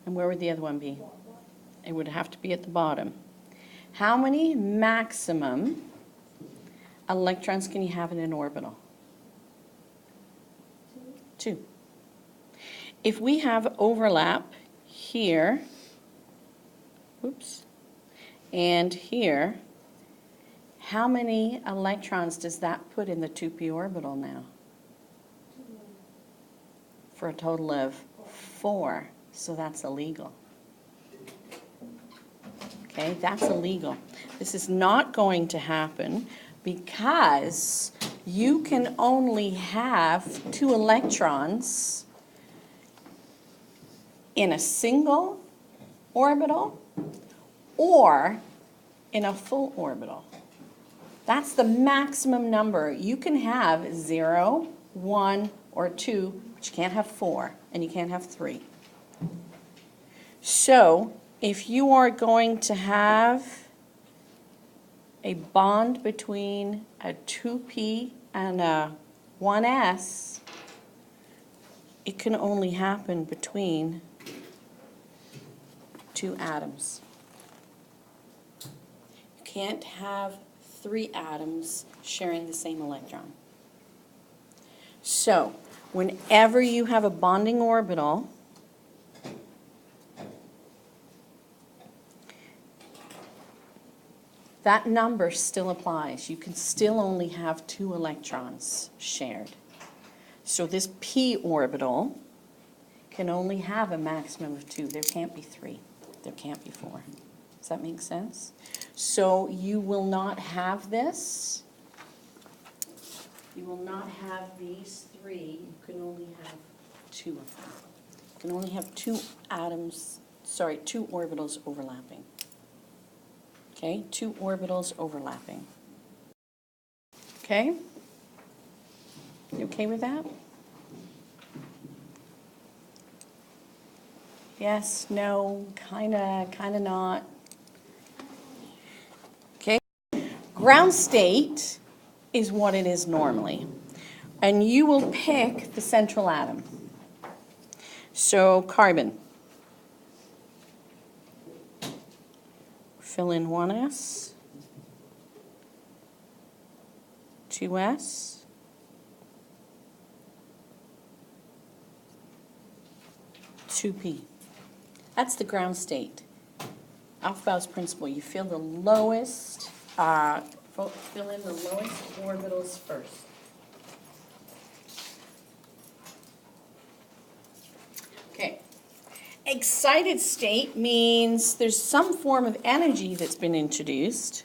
And where would the other one be? It would have to be at the bottom. How many maximum electrons can you have in an orbital? 2. If we have overlap here, oops, and here, how many electrons does that put in the 2p orbital now? For a total of 4. So that's illegal. Okay, that's illegal. This is not going to happen because you can only have 2 electrons in a single orbital or in a full orbital. That's the maximum number. You can have 0, 1, or 2, but you can't have 4, and you can't have 3. So, if you are going to have a bond between a 2p and a 1s, it can only happen between 2 atoms. You can't have 3 atoms sharing the same electron. So, whenever you have a bonding orbital, that number still applies. You can still only have 2 electrons shared. So this p orbital can only have a maximum of 2. There can't be 3. There can't be 4. Does that make sense? So you will not have this. You will not have these 3. You can only have 2 of them. You can only have 2 atoms, 2 orbitals overlapping. Okay, 2 orbitals overlapping. Okay? You okay with that? Yes, no, kinda not. Okay? Ground state is what it is normally. And you will pick the central atom. So carbon. Fill in 1s, 2s, 2p. That's the ground state. Aufbau's principle. You fill the lowest, fill in the lowest orbitals first. Okay. Excited state means there's some form of energy that's been introduced.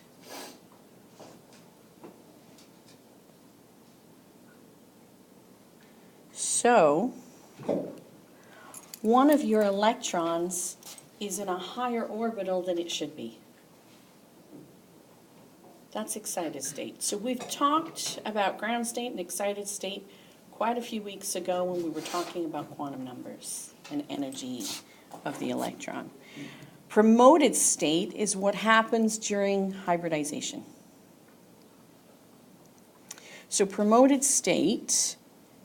So, one of your electrons is in a higher orbital than it should be. That's excited state. So we've talked about ground state and excited state quite a few weeks ago when we were talking about quantum numbers and energy of the electron. Promoted state is what happens during hybridization. So promoted state,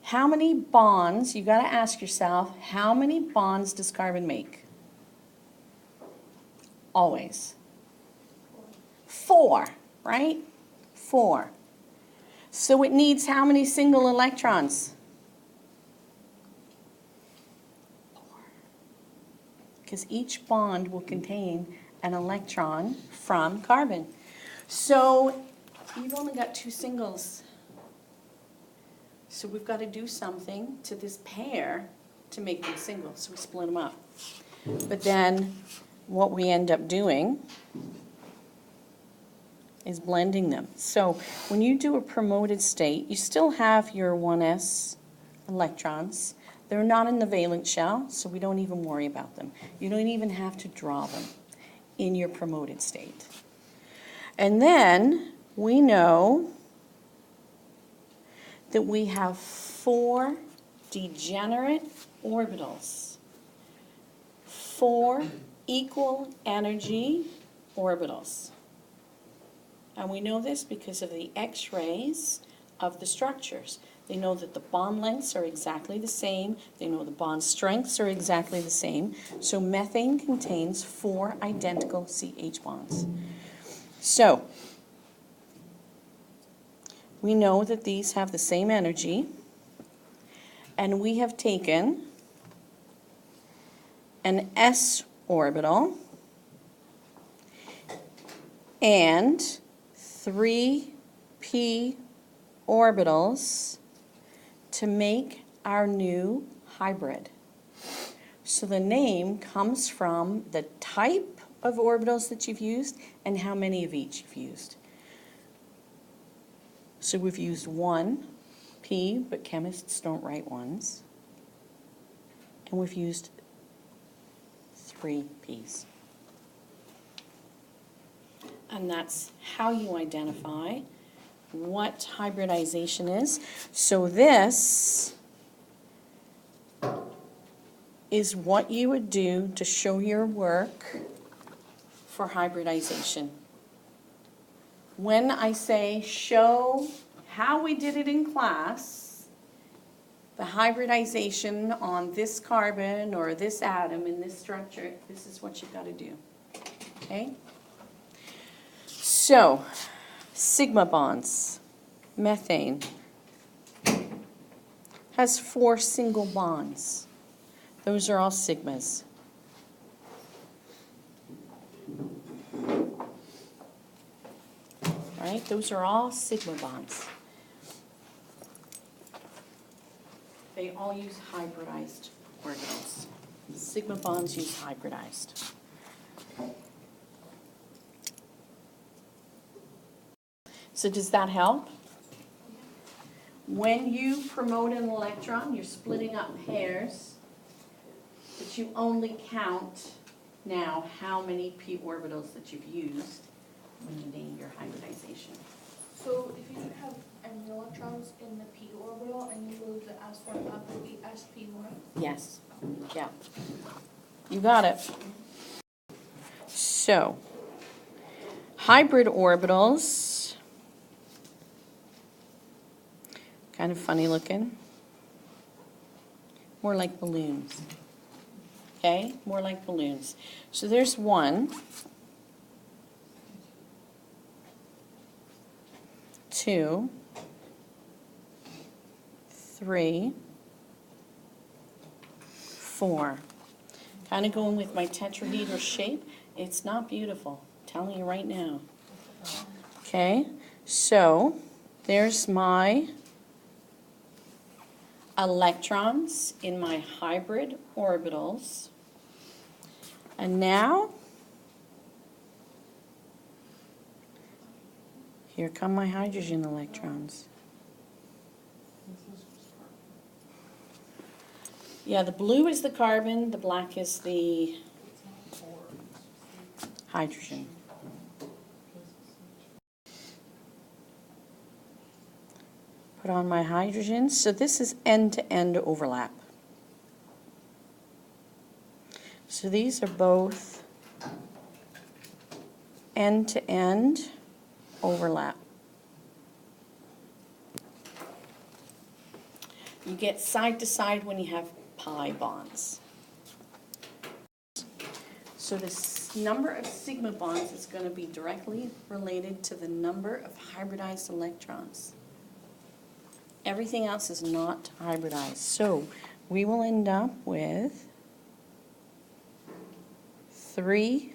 how many bonds, you got to ask yourself, how many bonds does carbon make? Always. 4, right? 4. So it needs how many single electrons? 4. Because each bond will contain an electron from carbon. So you've only got 2 singles. So we've got to do something to this pair to make them singles. So we split them up. But then what we end up doing is blending them. So when you do a promoted state, you still have your 1s electrons. They're not in the valence shell, so we don't even worry about them. You don't even have to draw them in your promoted state. And then we know that we have 4 degenerate orbitals. 4 equal energy orbitals. And we know this because of the X-rays of the structures. They know that the bond lengths are exactly the same. They know the bond strengths are exactly the same. So methane contains 4 identical CH bonds. So we know that these have the same energy, and we have taken an s orbital and 3 p orbitals to make our new hybrid. So the name comes from the type of orbitals that you've used and how many of each you've used. So we've used 1 p, but chemists don't write ones. And we've used 3 p's. And that's how you identify what hybridization is. So this is what you would do to show your work for hybridization. When I say show how we did it in class, the hybridization on this carbon or this atom in this structure, this is what you've got to do. Okay? So, sigma bonds. Methane has 4 single bonds. Those are all sigmas. Right? Those are all sigma bonds. They all use hybridized orbitals. Sigma bonds use hybridized. So does that help? When you promote an electron, you're splitting up pairs, but you only count now how many p orbitals that you've used when you name your hybridization. So if you have any electrons in the p orbital and you move the s one up, it would be sp1? Yes. Yeah. You got it. So, hybrid orbitals, kind of funny looking. More like balloons. Okay? More like balloons. So there's 1, 2, 3, 4. Kind of going with my tetrahedral shape. It's not beautiful. I'm telling you right now. Okay, so there's my electrons in my hybrid orbitals. And now, here come my hydrogen electrons. Yeah, the blue is the carbon, the black is the hydrogen. Put on my hydrogen. So this is end-to-end overlap. So these are both end-to-end overlap. You get side to side when you have pi bonds. So this number of sigma bonds is going to be directly related to the number of hybridized electrons. Everything else is not hybridized. So we will end up with 3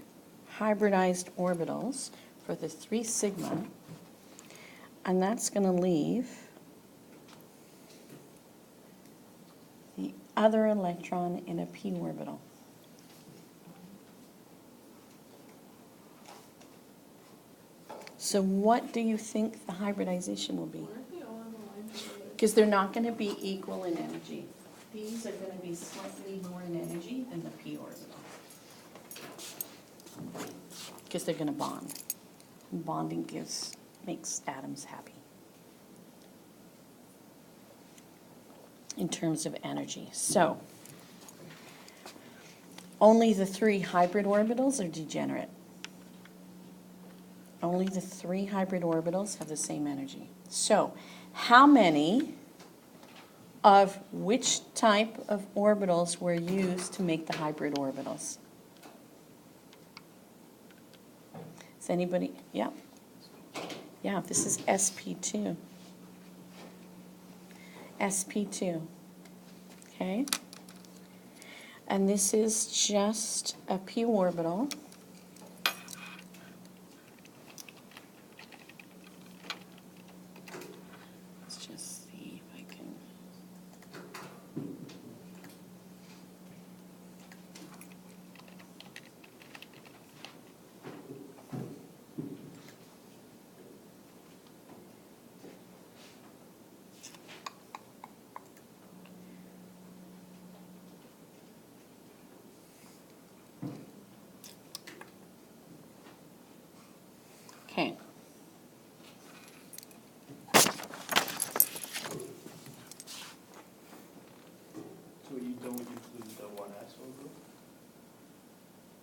hybridized orbitals for the 3 sigma, and that's going to leave the other electron in a p orbital. So what do you think the hybridization will be? Because they're not going to be equal in energy. These are going to be slightly more in energy than the p orbital. Because they're going to bond. And bonding makes atoms happy. In terms of energy. So, only the 3 hybrid orbitals are degenerate. Only the 3 hybrid orbitals have the same energy. So, how many of which type of orbitals were used to make the hybrid orbitals. Is anybody, yeah? Yeah, this is sp2. sp2, okay? And this is just a p orbital. Let's just see if I can. Okay. So you don't include the 1s orbital?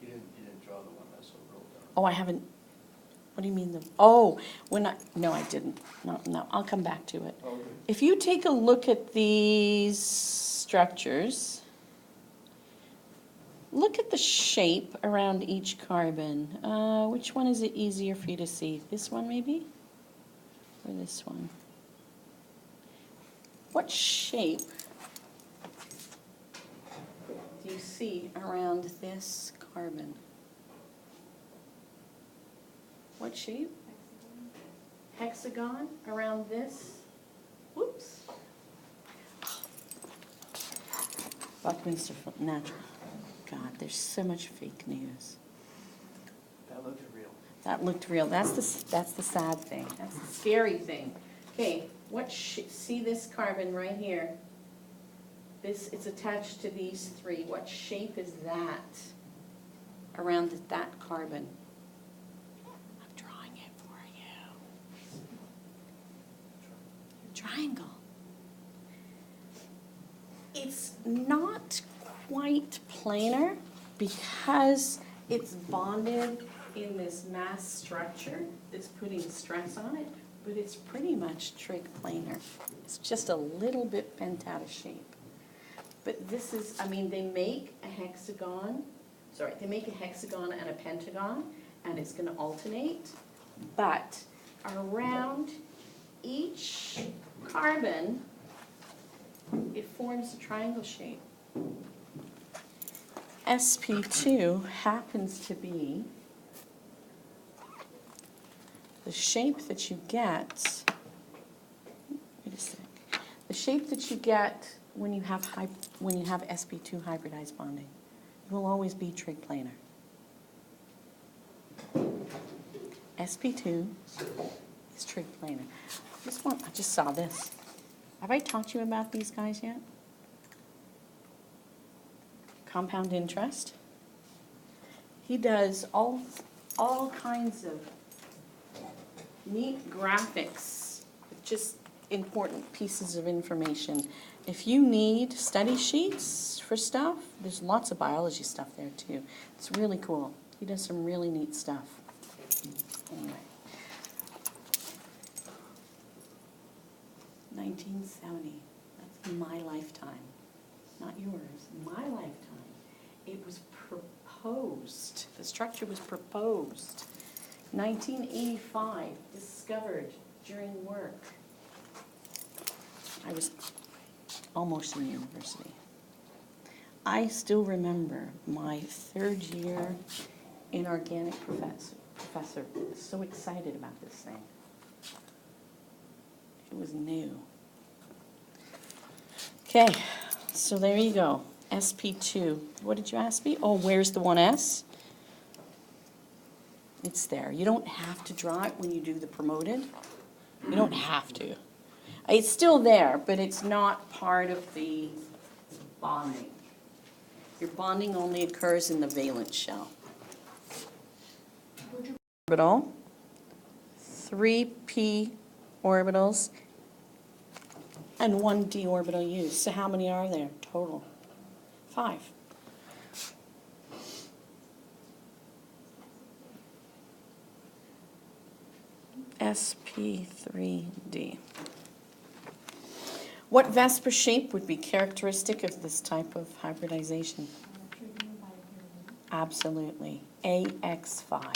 You didn't draw the 1s orbital down? Oh, I haven't, what do you mean oh, no, I didn't. No, I'll come back to it. Okay. If you take a look at these structures, look at the shape around each carbon. Which one is it easier for you to see? This one maybe? Or this one? What shape do you see around this carbon? What shape? Hexagon around this? Whoops. Buckminster Natural. God, there's so much fake news. That looked real. That looked real. That's the sad thing. That's the scary thing. Okay, see this carbon right here? It's attached to these three. What shape is that around that carbon? I'm drawing it for you. Triangle. It's not quite planar because it's bonded in this mass structure that's putting stress on it, but it's pretty much trig planar. It's just a little bit bent out of shape. But this is, I mean, they make a hexagon and a pentagon, and it's going to alternate, but around each carbon, it forms a triangle shape. sp2 happens to be the shape that you get, wait a sec, the shape that you get when you have sp2 hybridized bonding. It will always be trig planar. sp2 is trig planar. I just saw this. Have I taught you about these guys yet? Compound interest. He does all kinds of neat graphics with just important pieces of information. If you need study sheets for stuff, there's lots of biology stuff there too. It's really cool. He does some really neat stuff. Anyway. 1970. That's my lifetime. Not yours. My lifetime. It was proposed. The structure was proposed. 1985. Discovered during work. I was almost in university. I still remember my third year in organic professor was so excited about this thing. It was new. Okay, so there you go. sp2. What did you ask me? Oh, where's the 1s? It's there. You don't have to draw it when you do the promoted. You don't have to. It's still there, but it's not part of the bonding. Your bonding only occurs in the valence shell. Orbital, 3p orbitals, and 1 d orbital used. So how many are there total? 5. sp3d. What Vesper shape would be characteristic of this type of hybridization? Absolutely. AX5.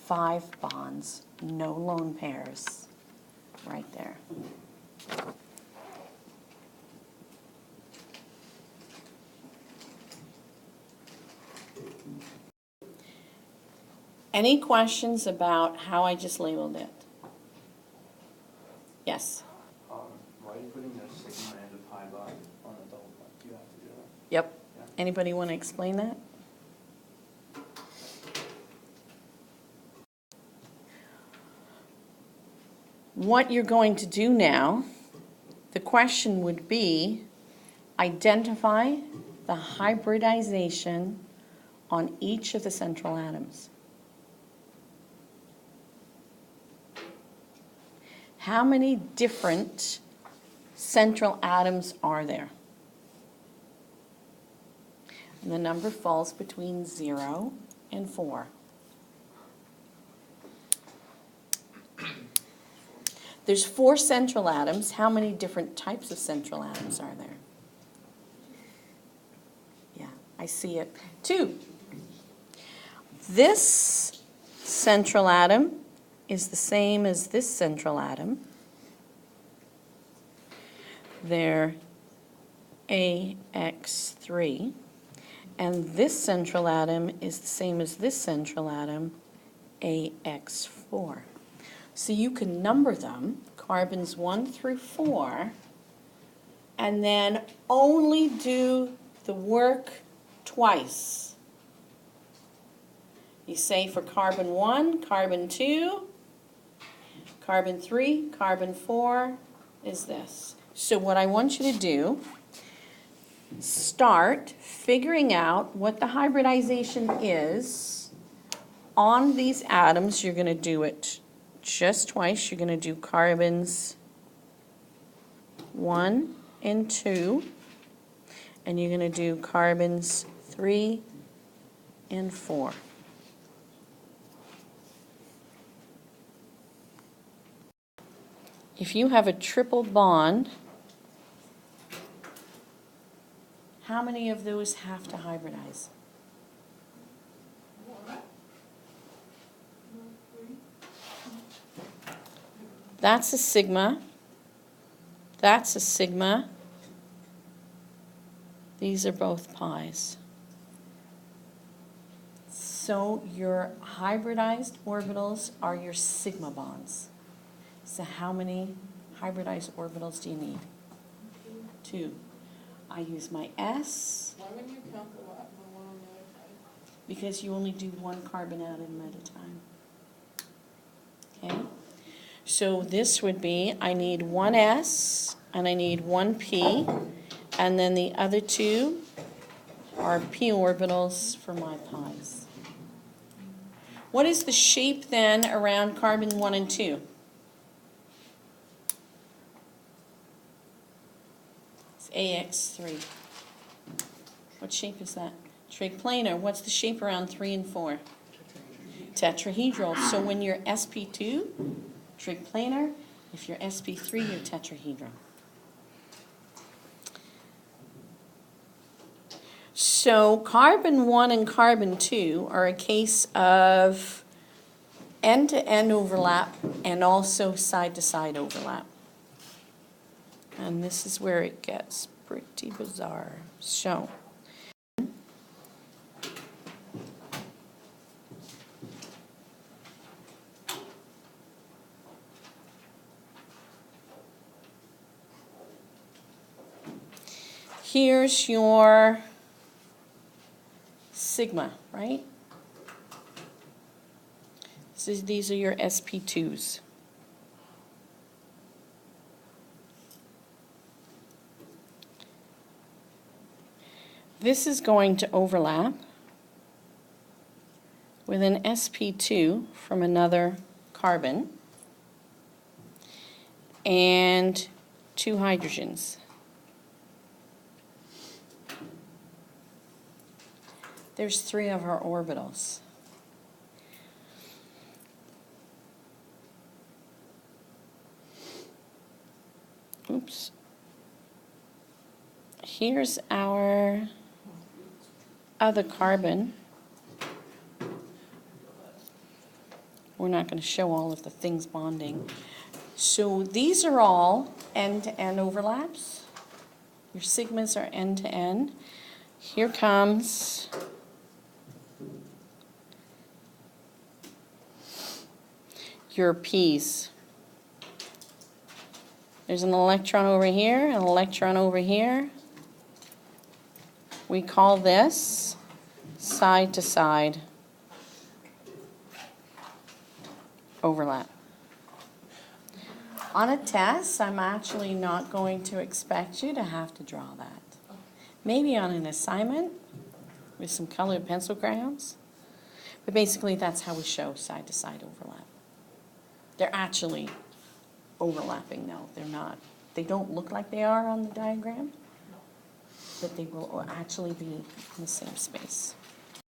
5 bonds, no lone pairs. Right there. Any questions about how I just labeled it? Yes? Why are you putting a sigma and a pi bar on a double bond? Do you have to do that? Yep. Yeah. Anybody want to explain that? What you're going to do now, the question would be, identify the hybridization on each of the central atoms. How many different central atoms are there? And the number falls between 0 and 4. There's 4 central atoms. How many different types of central atoms are there? Yeah, I see it. 2. This central atom is the same as this central atom. They're AX3. And this central atom is the same as this central atom, AX4. So you can number them, carbons 1 through 4, and then only do the work twice. You say for carbon 1, carbon 2, carbon 3, carbon 4 is this. So what I want you to do, start figuring out what the hybridization is on these atoms. You're going to do it just twice. You're going to do carbons 1 and 2, and you're going to do carbons 3 and 4. If you have a triple bond, how many of those have to hybridize? That's a sigma. That's a sigma. These are both pi's. So your hybridized orbitals are your sigma bonds. So how many hybridized orbitals do you need? 2. I use my S. Why wouldn't you count the one on the other side? Because you only do 1 carbon atom at a time. Okay? So this would be, I need 1 S and I need 1 P, and then the other 2 are P orbitals for my pi's. What is the shape then around carbon 1 and 2? It's AX3. What shape is that? Triplanar. What's the shape around 3 and 4? Tetrahedral. So when you're sp2, triplanar. If you're sp3, you're tetrahedral. So carbon 1 and carbon 2 are a case of end-to-end overlap and also side-to-side overlap. And this is where it gets pretty bizarre. So here's your sigma, right? So these are your sp2s. This is going to overlap with an sp2 from another carbon and 2 hydrogens. There's 3 of our orbitals. oops. Here's our other carbon. We're not going to show all of the things bonding. So these are all end-to-end overlaps. Your sigmas are end-to-end. Here comes your P's. There's an electron over here, an electron over here. We call this side to side overlap. On a test, I'm actually not going to expect you to have to draw that. Maybe on an assignment with some colored pencil crayons. But basically, that's how we show side to side overlap. They're actually overlapping though. They're not. They don't look like they are on the diagram, but they will actually be in the same space.